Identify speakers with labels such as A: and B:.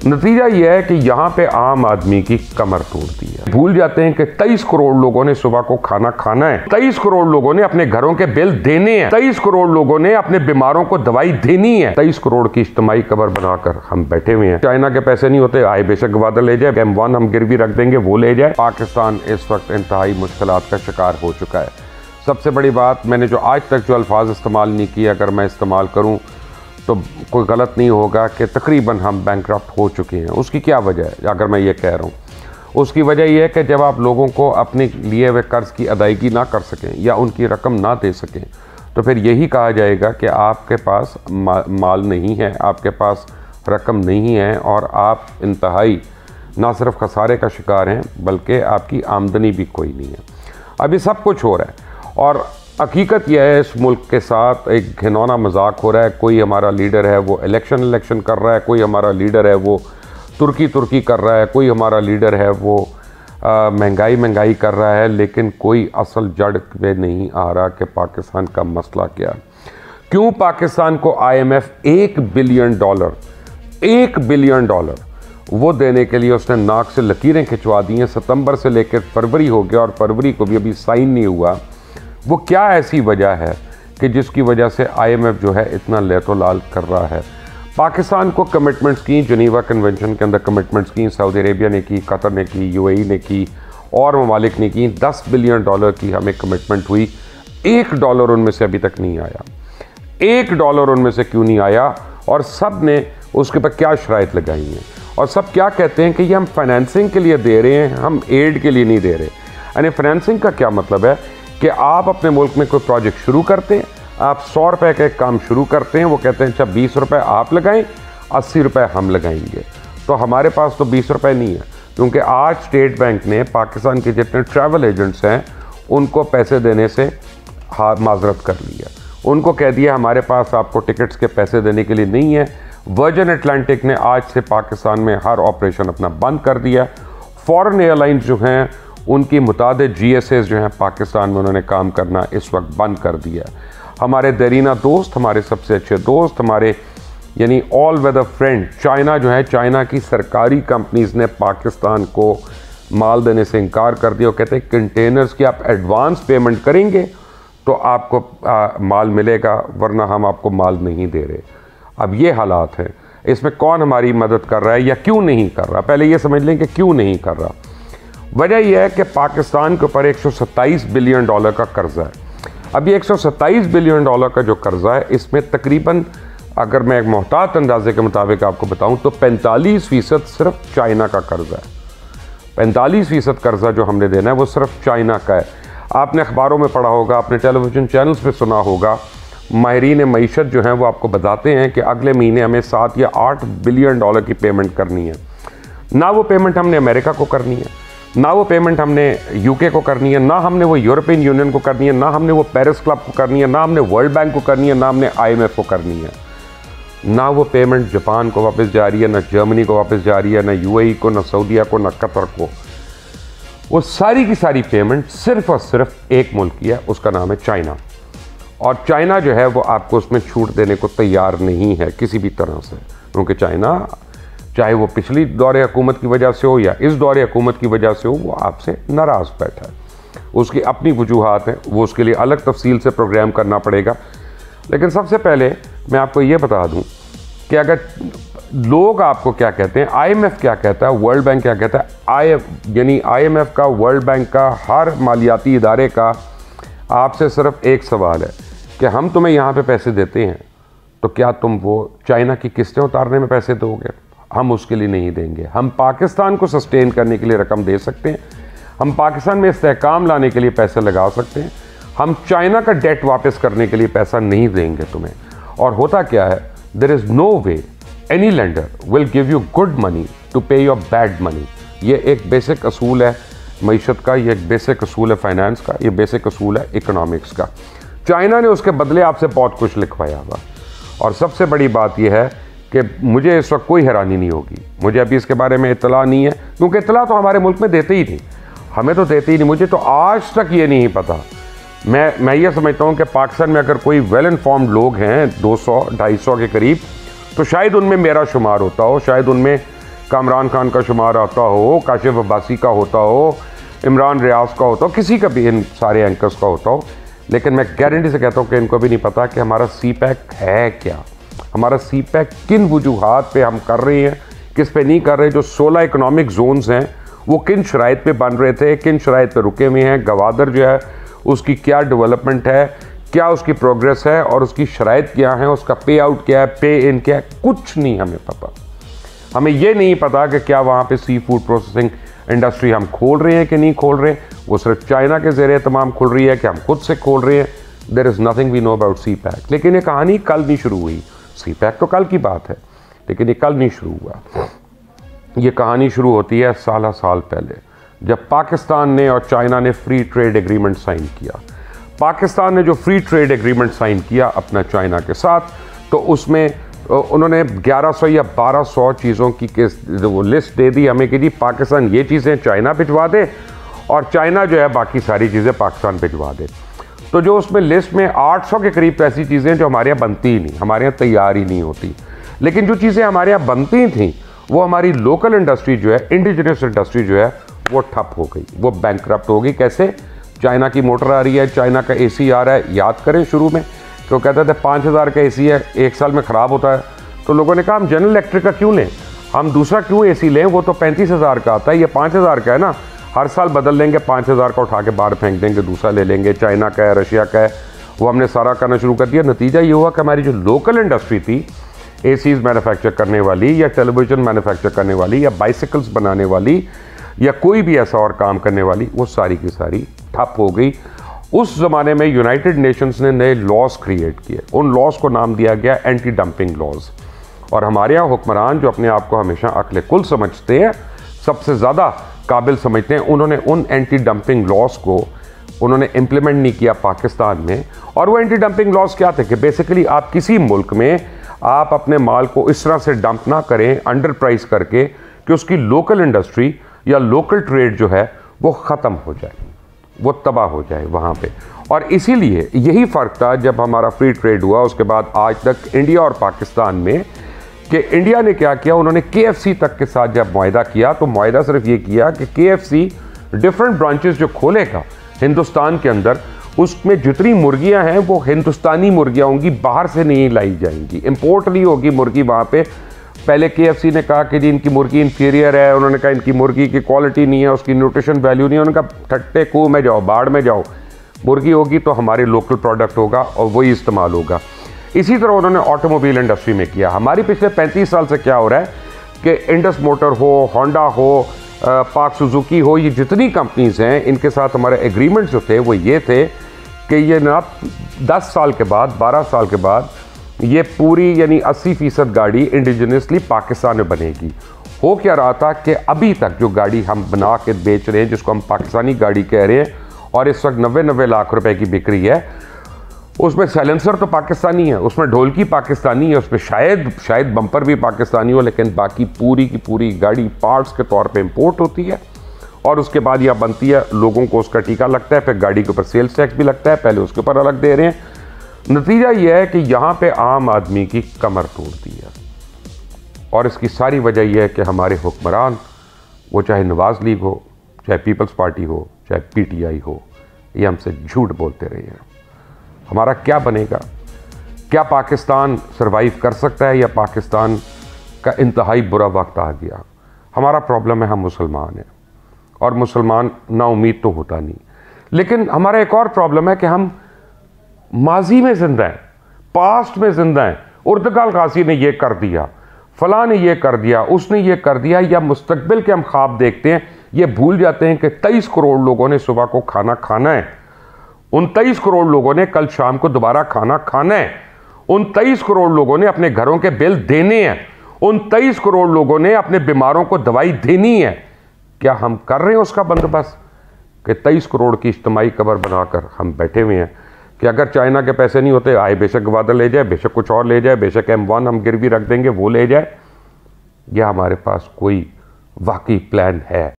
A: नतीजा यह है कि यहाँ पे आम आदमी की कमर तोड़ती है। भूल जाते हैं कि 23 करोड़ लोगों ने सुबह को खाना खाना है, 23 करोड़ लोगों ने अपने घरों के बिल देने हैं, 23 करोड़ लोगों ने अपने बीमारों को दवाई देनी है। 23 करोड़ की इज्तिमाई कबर बनाकर हम बैठे हुए हैं। चाइना के पैसे नहीं होते, आए बेशक वादा ले जाए, M1 हम गिरवी रख देंगे, वो ले जाए। पाकिस्तान इस वक्त इंतहाई मुश्किलात का शिकार हो चुका है। सबसे बड़ी बात, मैंने जो आज तक जो अल्फाज इस्तेमाल नहीं किए, अगर मैं इस्तेमाल करूँ तो कोई गलत नहीं होगा कि तकरीबन हम बैंकरप्ट हो चुके हैं। उसकी क्या वजह है? अगर मैं ये कह रहा हूँ, उसकी वजह यह है कि जब आप लोगों को अपने लिए हुए कर्ज़ की अदायगी ना कर सकें या उनकी रकम ना दे सकें, तो फिर यही कहा जाएगा कि आपके पास माल नहीं है, आपके पास रकम नहीं है और आप इंतहाई ना सिर्फ खसारे का शिकार हैं बल्कि आपकी आमदनी भी कोई नहीं है। अभी सब कुछ हो रहा है और हकीकत यह है, इस मुल्क के साथ एक घिनौना मजाक हो रहा है। कोई हमारा लीडर है वो इलेक्शन कर रहा है, कोई हमारा लीडर है वो तुर्की कर रहा है, कोई हमारा लीडर है वो महंगाई कर रहा है, लेकिन कोई असल जड़ पे नहीं आ रहा कि पाकिस्तान का मसला क्या। क्यों पाकिस्तान को IMF $1 बिलियन वो देने के लिए उसने नाक से लकीरें खिंचवा दी हैं। सितंबर से लेकर फरवरी हो गया और फरवरी को भी अभी साइन नहीं हुआ। वो क्या ऐसी वजह है कि जिसकी वजह से IMF जो है इतना लेतोलाल कर रहा है? पाकिस्तान को कमिटमेंट्स की, जिनीवा कन्वेंशन के अंदर कमिटमेंट्स की, सऊदी अरेबिया ने की, कतर ने की, UAE ने की और ममालिक ने की। $10 बिलियन की हमें कमिटमेंट हुई, $1 उनमें से अभी तक नहीं आया। $1 उनमें से क्यों नहीं आया? और सब ने उसके पर क्या शराइत लगाई हैं और सब क्या कहते हैं कि ये हम फाइनेंसिंग के लिए दे रहे हैं, हम एड के लिए नहीं दे रहे। यानी फाइनेंसिंग का क्या मतलब है कि आप अपने मुल्क में कोई प्रोजेक्ट शुरू करते हैं, आप 100 रुपए का एक काम शुरू करते हैं, वो कहते हैं अच्छा 20 रुपए आप लगाएं, 80 रुपए हम लगाएंगे। तो हमारे पास तो 20 रुपए नहीं है, क्योंकि आज स्टेट बैंक ने पाकिस्तान के जितने ट्रैवल एजेंट्स हैं उनको पैसे देने से माजरत कर लिया। उनको कह दिया हमारे पास आपको टिकट्स के पैसे देने के लिए नहीं है। वर्जिन अटलांटिक ने आज से पाकिस्तान में हर ऑपरेशन अपना बंद कर दिया। फॉरेन एयरलाइंस जो हैं उनकी मुताबिक GSAs जो हैं पाकिस्तान में उन्होंने काम करना इस वक्त बंद कर दिया। हमारे देरीना दोस्त, हमारे सबसे अच्छे दोस्त, हमारे यानी ऑल वेदर फ्रेंड चाइना जो है, चाइना की सरकारी कंपनीज ने पाकिस्तान को माल देने से इनकार कर दिया। वो कहते हैं कंटेनर्स की आप एडवांस पेमेंट करेंगे तो आपको माल मिलेगा, वरना हम आपको माल नहीं दे रहे। अब ये हालात हैं। इसमें कौन हमारी मदद कर रहा है या क्यों नहीं कर रहा? पहले ये समझ लें कि क्यों नहीं कर रहा। वजह यह है कि पाकिस्तान के ऊपर $127 बिलियन का कर्जा है। अब ये $127 बिलियन का जो कर्जा है, इसमें तकरीबन अगर मैं एक मोहतात अंदाजे के मुताबिक आपको बताऊं तो 45% सिर्फ चाइना का कर्जा है। 45% कर्जा जो हमने देना है वो सिर्फ चाइना का है। आपने अखबारों में पढ़ा होगा, आपने टेलीविजन चैनल्स पे सुना होगा, माहिरीन मईशत जो हैं वो आपको बताते हैं कि अगले महीने हमें 7 या 8 बिलियन डॉलर की पेमेंट करनी है। ना वो पेमेंट हमने अमेरिका को करनी है, ना वो पेमेंट हमने UK को करनी है, ना हमने वो यूरोपियन यूनियन को करनी है, ना हमने वो पेरिस क्लब को करनी है, ना हमने वर्ल्ड बैंक को करनी है, ना हमने IMF को करनी है। ना वो पेमेंट जापान को वापस जा रही है, ना जर्मनी को वापस जा रही है, ना UAE को, ना सऊदीया को, ना कतर को। वो सारी की सारी पेमेंट सिर्फ और सिर्फ एक मुल्क की है, उसका नाम है चाइना। और चाइना जो है वो आपको उसमें छूट देने को तैयार नहीं है किसी भी तरह से, क्योंकि चाइना चाहे वो पिछली दौरे हुकूमत की वजह से हो या इस दौरे हुकूमत की वजह से हो, वो आपसे नाराज़ बैठा है। उसकी अपनी वजूहात हैं, वो उसके लिए अलग तफसील से प्रोग्राम करना पड़ेगा। लेकिन सबसे पहले मैं आपको ये बता दूं कि अगर लोग आपको क्या कहते हैं, IMF क्या कहता है, वर्ल्ड बैंक क्या कहता है, यानी IMF का, वर्ल्ड बैंक का, हर मालियाती इदारे का आपसे सिर्फ एक सवाल है कि हम तुम्हें यहाँ पे पैसे देते हैं तो क्या तुम वो चाइना की किस्तें उतारने में पैसे दोगे? हम उसके लिए नहीं देंगे। हम पाकिस्तान को सस्टेन करने के लिए रकम दे सकते हैं, हम पाकिस्तान में इस्तेहकाम लाने के लिए पैसे लगा सकते हैं, हम चाइना का डेट वापस करने के लिए पैसा नहीं देंगे तुम्हें। और होता क्या है, there is no way any lender will give you good money to pay your bad money. ये एक बेसिक असूल है मईशत का, ये एक बेसिक असूल है फाइनेंस का, ये बेसिक असूल है इकोनॉमिक्स का। चाइना ने उसके बदले आपसे बहुत कुछ लिखवाया हुआ। और सबसे बड़ी बात यह है कि मुझे इस वक्त कोई हैरानी नहीं होगी, मुझे अभी इसके बारे में इतला नहीं है, क्योंकि इतला तो हमारे मुल्क में देते ही नहीं, हमें तो देते ही नहीं। मुझे तो आज तक ये नहीं पता। मैं ये समझता हूँ कि पाकिस्तान में अगर कोई वेल इन्फॉर्म्ड लोग हैं 200-250 के करीब, तो शायद उनमें मेरा शुमार होता हो, शायद उनमें कामरान खान का शुमार आता हो, काशिफ अब्बासी का होता हो, इमरान रियाज का होता हो, किसी का भी इन सारे एंकर्स का होता हो, लेकिन मैं गारंटी से कहता हूँ कि इनको भी नहीं पता कि हमारा सी पैक है क्या, हमारा सी पैक किन वजूहात पे हम कर रहे हैं, किस पे नहीं कर रहे। जो 16 इकोनॉमिक जोन्स हैं वो किन शराइत पे बन रहे थे, किन शराइत पे रुके हुए हैं, गवादर जो है उसकी क्या डेवलपमेंट है, क्या उसकी प्रोग्रेस है और उसकी शराइत क्या है, उसका पे आउट क्या है, पे इन क्या है, कुछ नहीं हमें पता। हमें ये नहीं पता कि क्या वहाँ पे सी फूड प्रोसेसिंग इंडस्ट्री हम खोल रहे हैं कि नहीं खोल रहे, वो सिर्फ चाइना के ज़रिए तमाम खुल रही है कि हम खुद से खोल रहे हैं। There is nothing we know about CPEC. लेकिन ये कहानी कल नहीं शुरू हुई, सी पैक तो कल की बात है, लेकिन ये कल नहीं शुरू हुआ। ये कहानी शुरू होती है साल पहले, जब पाकिस्तान ने और चाइना ने फ्री ट्रेड एग्रीमेंट साइन किया। पाकिस्तान ने जो फ्री ट्रेड एग्रीमेंट साइन किया अपना चाइना के साथ, तो उसमें उन्होंने 1100 या 1200 चीज़ों की वो लिस्ट दे दी हमें कि जी पाकिस्तान ये चीज़ें चाइना भिजवा दे और चाइना जो है बाकी सारी चीज़ें पाकिस्तान भिजवा दे। तो जो उसमें लिस्ट में 800 के करीब ऐसी चीज़ें जो हमारे यहाँ बनती ही नहीं, हमारे यहाँ तैयार ही नहीं होती। लेकिन जो चीज़ें हमारे यहाँ बनती थी वो हमारी लोकल इंडस्ट्री जो है, इंडिजिनस इंडस्ट्री जो है, वो ठप हो गई, वो बैंकरप्ट हो गई। कैसे? चाइना की मोटर आ रही है, चाइना का एसी आ रहा है। याद करें शुरू में क्यों कहते थे 5000 का एसी है, 1 साल में ख़राब होता है, तो लोगों ने कहा हम जनरल इलेक्ट्रिक का क्यों लें, हम दूसरा क्यों एसी लें, वो तो 35,000 का आता है, ये 5,000 का है ना, हर साल बदल लेंगे, 5,000 का उठा के बाहर फेंक देंगे, दूसरा ले लेंगे, चाइना का है, रशिया का है। वो हमने सारा करना शुरू कर दिया। नतीजा ये हुआ कि हमारी जो लोकल इंडस्ट्री थी, एसीज मैन्युफैक्चर करने वाली या टेलीविज़न मैन्युफैक्चर करने वाली या बाइसिकल्स बनाने वाली या कोई भी ऐसा और काम करने वाली, वो सारी की सारी ठप हो गई। उस ज़माने में यूनाइटेड नेशंस ने नए लॉज क्रिएट किए, उन लॉज को नाम दिया गया एंटी डंपिंग लॉज। और हमारे यहाँ हुक्मरान जो अपने आप को हमेशा अक्ल कुल समझते हैं, सबसे ज़्यादा काबिल समझते हैं, उन्होंने उन एंटी डंपिंग लॉज को उन्होंने इम्प्लीमेंट नहीं किया पाकिस्तान में। और वो एंटी डंपिंग लॉज क्या थे कि बेसिकली आप किसी मुल्क में आप अपने माल को इस तरह से डंप ना करें अंडर प्राइस करके कि उसकी लोकल इंडस्ट्री या लोकल ट्रेड जो है वो ख़त्म हो जाए, वो तबाह हो जाए वहाँ पे। और इसीलिए यही फ़र्क था जब हमारा फ्री ट्रेड हुआ उसके बाद आज तक इंडिया और पाकिस्तान में, कि इंडिया ने क्या किया, उन्होंने KFC तक के साथ जब मुआहदा किया तो मुआहदा सिर्फ ये किया कि KFC डिफरेंट ब्रांचेस जो खोलेगा हिंदुस्तान के अंदर, उसमें जितनी मुर्गियां हैं वो हिंदुस्तानी मुर्गियां होंगी, बाहर से नहीं लाई जाएंगी, इंपोर्ट नहीं होगी मुर्गी वहाँ पे। पहले KFC ने कहा कि जी इनकी मुर्गी इन्फीरियर है, उन्होंने कहा इनकी मुर्गी की क्वालिटी नहीं है, उसकी न्यूट्रिशन वैल्यू नहीं है, उन्होंने कहा ठट्टे कुएं में जाओ, बाढ़ में जाओ, मुर्गी होगी तो हमारे लोकल प्रोडक्ट होगा और वही इस्तेमाल होगा। इसी तरह उन्होंने ऑटोमोबाइल इंडस्ट्री में किया। हमारी पिछले 35 साल से क्या हो रहा है कि इंडस मोटर हो, होंडा हो, पाक सुजुकी हो, ये जितनी कंपनीज़ हैं इनके साथ हमारे एग्रीमेंट जो थे वो ये थे कि ये ना 10 साल के बाद, 12 साल के बाद ये पूरी यानी 80% गाड़ी इंडिजिनसली पाकिस्तान में बनेगी। हो क्या रहा था कि अभी तक जो गाड़ी हम बना के बेच रहे हैं, जिसको हम पाकिस्तानी गाड़ी कह रहे हैं, और इस वक्त 90-90 लाख रुपए की बिक रही है, उसमें साइलेंसर तो पाकिस्तानी है, उसमें ढोलकी पाकिस्तानी है, उसमें शायद बम्पर भी पाकिस्तानी हो, लेकिन बाकी पूरी की पूरी गाड़ी पार्ट्स के तौर पे इंपोर्ट होती है और उसके बाद यह बनती है, लोगों को उसका टीका लगता है, फिर गाड़ी के ऊपर सेल्स टैक्स भी लगता है, पहले उसके ऊपर अलग दे रहे हैं। नतीजा यह है कि यहाँ पे आम आदमी की कमर तोड़ दी है। और इसकी सारी वजह यह है कि हमारे हुक्मरान, वो चाहे नवाज लीग हो, चाहे पीपल्स पार्टी हो, चाहे PTI हो, ये हमसे झूठ बोलते रहे हैं। हमारा क्या बनेगा? क्या पाकिस्तान सरवाइव कर सकता है या पाकिस्तान का इंतहाई बुरा वक्त आ गया? हमारा प्रॉब्लम है हम मुसलमान हैं और मुसलमान नाउमीद तो होता नहीं। लेकिन हमारा एक और प्रॉब्लम है कि हम माजी में जिंदा हैं, पास्ट में जिंदा हैं। उर्दगाल गाजी ने ये कर दिया, फलां ने ये कर दिया, उसने ये कर दिया, या मुस्तकबिल के हम ख्वाब देखते हैं। ये भूल जाते हैं कि 23 करोड़ लोगों ने सुबह को खाना खाना है, उन 23 करोड़ लोगों ने कल शाम को दोबारा खाना खाना है, उन 23 करोड़ लोगों ने अपने घरों के बिल देने हैं, उन 23 करोड़ लोगों ने अपने बीमारों को दवाई देनी है। क्या हम कर रहे हैं उसका बंदोबस्त? कि 23 करोड़ की इज्तिमाई कबर बनाकर हम बैठे हुए हैं कि अगर चाइना के पैसे नहीं होते, आए बेशक गवादर ले जाए, बेशक कुछ और ले जाए, बेशक M1 हम गिरवी रख देंगे वो ले जाए। यह हमारे पास कोई वाकई प्लान है?